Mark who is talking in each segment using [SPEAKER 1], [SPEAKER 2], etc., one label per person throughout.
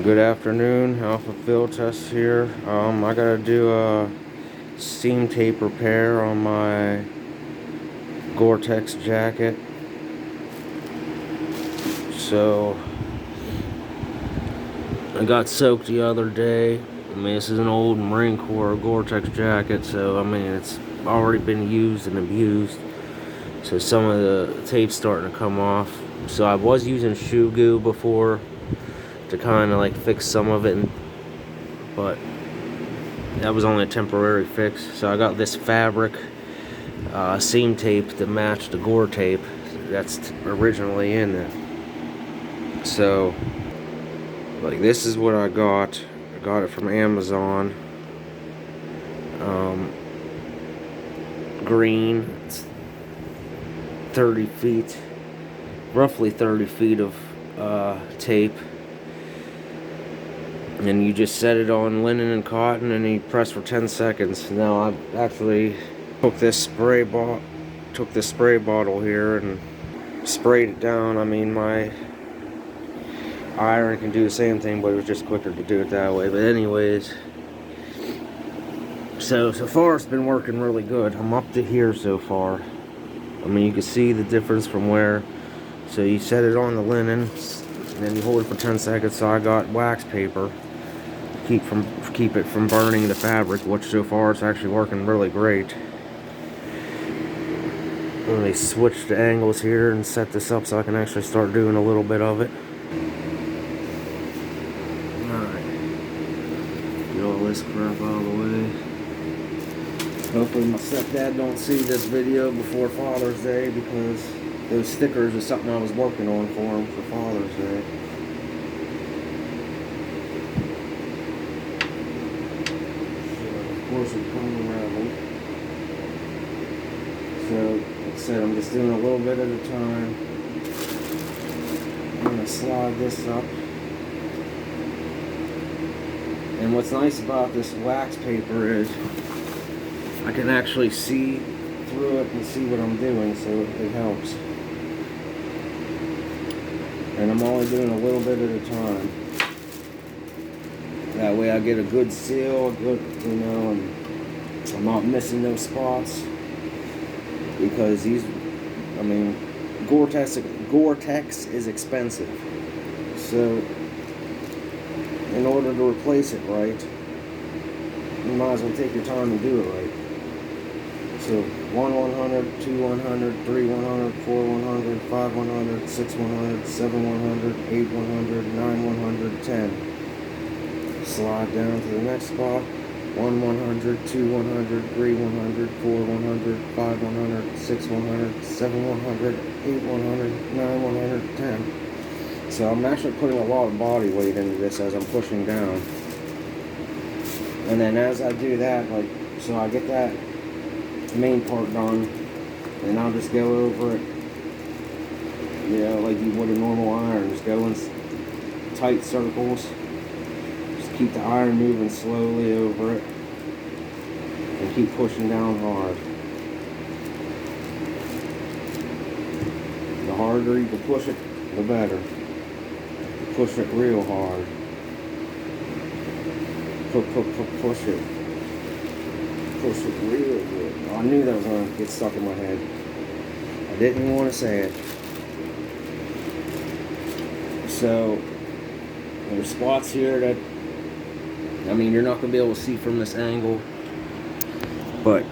[SPEAKER 1] Good afternoon, Alpha Field Test here. I gotta do a seam tape repair on my Gore-Tex jacket. So, I got soaked the other day. I mean, this is an old Marine Corps Gore-Tex jacket, so I mean, it's already been used and abused. So some of the tape's starting to come off. So I was using shoe goo before to kind of like fix some of it, but that was only a temporary fix. So I got this fabric seam tape to match the Gore tape that's originally in it. So like this is what I got. I got it from Amazon. Green. It's 30 feet, roughly 30 feet of tape. And you just set it on linen and cotton and you press for 10 seconds. Now I actually took this spray bottle here and sprayed it down. I mean, my iron can do the same thing, but it was just quicker to do it that way. But anyways, so far it's been working really good. I'm up to here so far. I mean, you can see the difference from where. So you set it on the linen and then you hold it for 10 seconds. So I got wax paper keep it from burning the fabric, which so far it's actually working really great. Let me switch the angles here and set this up so I can actually start doing a little bit of it. Alright, get all this crap out of the way. Hopefully my stepdad don't see this video before Father's Day, because those stickers are something I was working on for him for Father's Day. Of course, it's coming around. So, like I said, I'm just doing a little bit at a time. I'm going to slide this up. And what's nice about this wax paper is I can actually see through it and see what I'm doing, so it helps. And I'm only doing a little bit at a time. That way I get a good seal, and I'm not missing those spots. Because Gore-Tex is expensive. So, in order to replace it right, you might as well take your time and do it right. So, 1 100, 2 100, 3 100, 4 100, 5 100, 6 100, 7 100, 8 100, 9 100, 10. Slide down to the next spot. 1 100, 2 100, 3 100, 4 100, 5 100, 6 100, 7 100, 8 100, 9 100, 10. So I'm actually putting a lot of body weight into this as I'm pushing down. And then as I do that, so I get that main part done, and I'll just go over it, like you would a normal iron. Just go in tight circles. Keep the iron moving slowly over it and keep pushing down hard. The harder you can push it, the better. Push it real hard. Push it. Push it real good. Oh, I knew that was going to get stuck in my head. I didn't even want to say it. So, there's spots here that you're not going to be able to see from this angle, but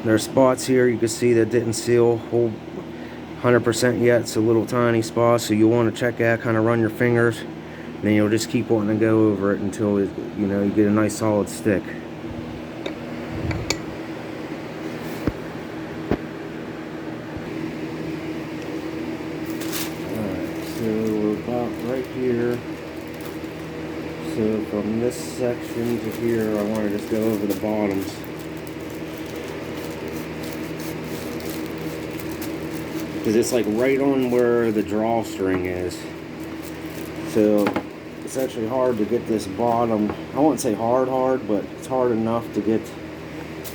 [SPEAKER 1] there's spots here you can see that didn't seal whole 100% yet. It's a little tiny spot, so you want to check that, kind of run your fingers, and then you'll just keep wanting to go over it until you get a nice solid stick. Alright, so we're about right here. So from this section to here, I want to just go over the bottoms. Because it's like right on where the drawstring is. So it's actually hard to get this bottom, I wouldn't say hard, but it's hard enough to get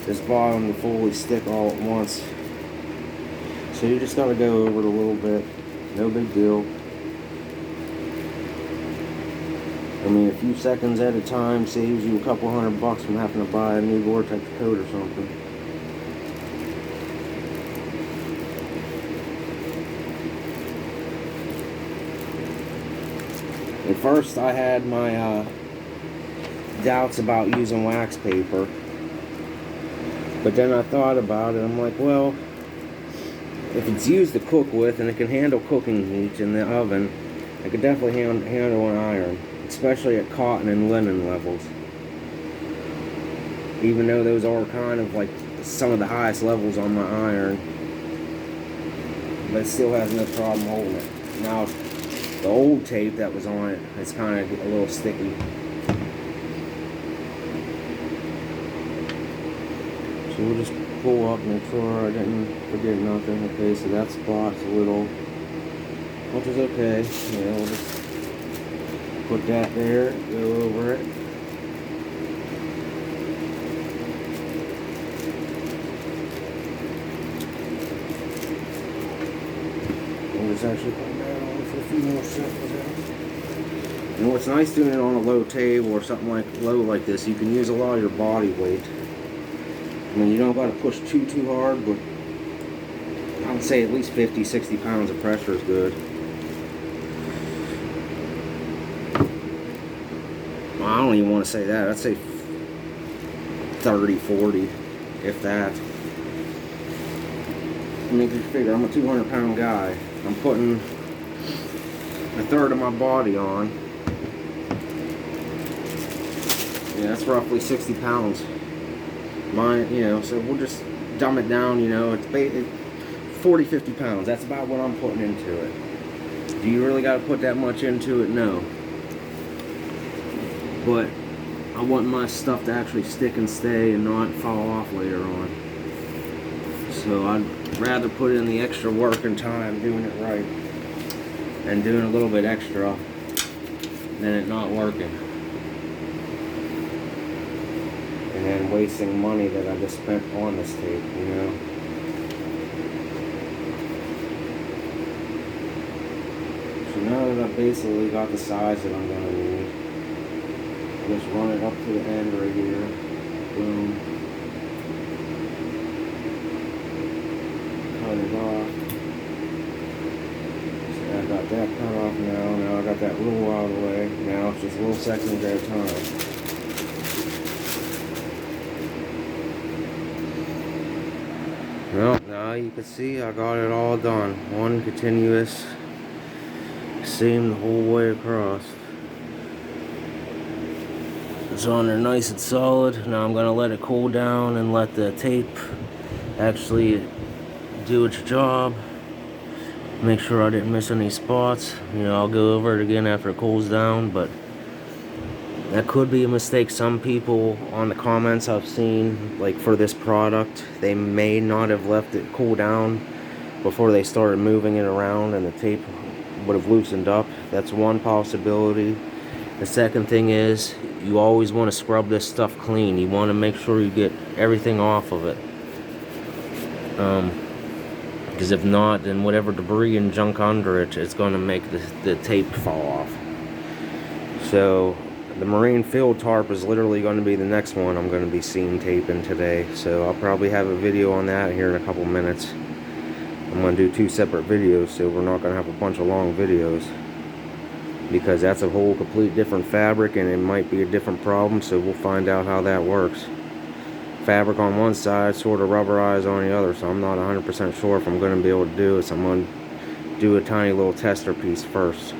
[SPEAKER 1] this bottom to fully stick all at once. So you just got to go over it a little bit. No big deal. I mean, a few seconds at a time saves you a couple $100 from having to buy a new Gore-Tex coat or something. At first, I had my doubts about using wax paper, but then I thought about it. I'm like, well, if it's used to cook with and it can handle cooking heat in the oven, it could definitely handle an iron, especially at cotton and linen levels. Even though those are kind of like some of the highest levels on my iron, but it still has no problem holding it. Now, the old tape that was on it, it's kind of a little sticky. So we'll just pull up, make sure I didn't forget nothing. Okay, so that spot's a little, which is okay. Yeah, we'll just put that there, go over it. We'll just actually put that on for a few more seconds. And what's nice doing it on a low table or something like low like this, you can use a lot of your body weight. I mean, you don't got to push too hard, but I would say at least 50, 60 pounds of pressure is good. Well, I don't even want to say that. I'd say 30, 40, if that. I mean, you figure I'm a 200-pound guy. I'm putting a third of my body on. Yeah, that's roughly 60 pounds. Mine, you know, so we'll just dumb it down, you know, it's 40, 50 pounds. That's about what I'm putting into it. Do you really got to put that much into it? No. But I want my stuff to actually stick and stay and not fall off later on. So I'd rather put in the extra work and time doing it right and doing a little bit extra than it not working. And then wasting money that I just spent on this tape, you know. So now that I've basically got the size that I'm going to need, I'll just run it up to the end right here. Boom. Cut it off. So I got that cut off now. Now I got that rule out of the way. Now it's just little seconds at a time. Well, now you can see I got it all done. One continuous seam the whole way across. It's on there nice and solid. Now I'm going to let it cool down and let the tape actually do its job. Make sure I didn't miss any spots. You know, I'll go over it again after it cools down, but that could be a mistake. Some people on the comments I've seen, like for this product, they may not have left it cool down before they started moving it around and the tape would have loosened up. That's one possibility. The second thing is, you always want to scrub this stuff clean. You want to make sure you get everything off of it. Because if not, then whatever debris and junk under it, it's going to make the tape fall off. So the marine field tarp is literally going to be the next one I'm going to be seam taping today. So I'll probably have a video on that here in a couple minutes. I'm going to do 2 separate videos, so we're not going to have a bunch of long videos. Because that's a whole complete different fabric and it might be a different problem, so we'll find out how that works. Fabric on one side, sort of rubberized on the other, so I'm not 100% sure if I'm going to be able to do it. So I'm going to do a tiny little tester piece first.